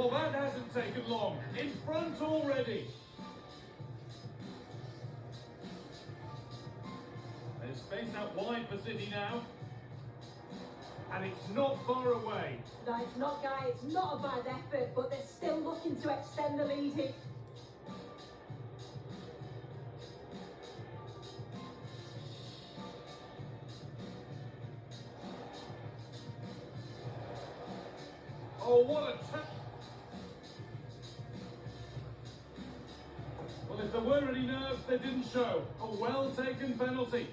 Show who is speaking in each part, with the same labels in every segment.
Speaker 1: Well, that hasn't taken long. In front already. There's space out wide for City now. And it's not far away.
Speaker 2: No, it's not, Guy. It's not a bad effort, but they're still looking to extend the lead here.
Speaker 1: Oh, what a Well, if there were any nerves, they didn't show. A well-taken penalty.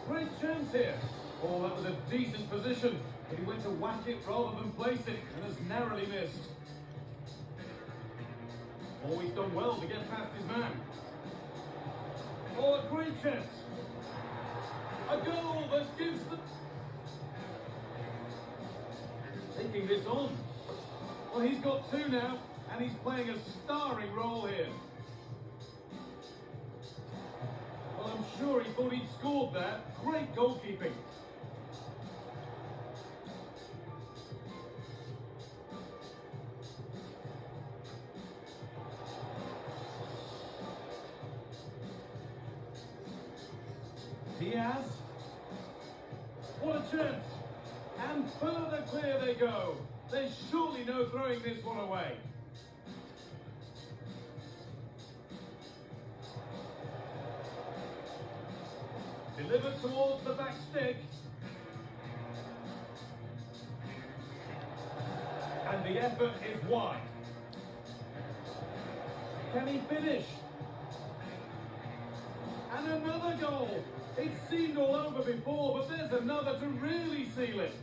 Speaker 1: Great chance here. Oh, that was a decent position, but he went to whack it rather than place it, and has narrowly missed. Oh, he's done well to get past his man. Oh, a great chance. A goal that gives the... Taking this on. Well, he's got two now, and he's playing a starring role here. Well, I'm sure he thought he'd scored that. Great goalkeeping. Diaz. What a chance. And further clear they go. There's surely no throwing this one away. Delivered towards the back stick. And the effort is wide. Can he finish? And another goal. It's seemed all over before, but there's another to really seal it.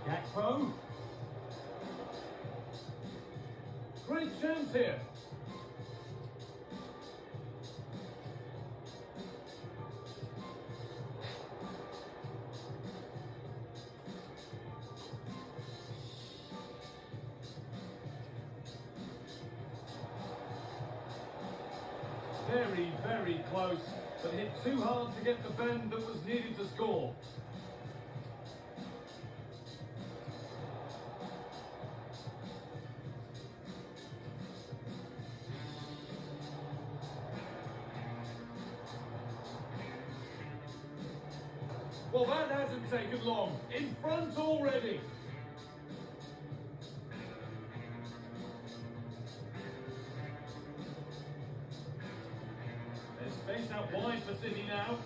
Speaker 1: Gakpo. Great chance here. Very, very close, but hit too hard to get the bend that was needed to score. Well, that hasn't taken long. In front already. There's space out wide for City now.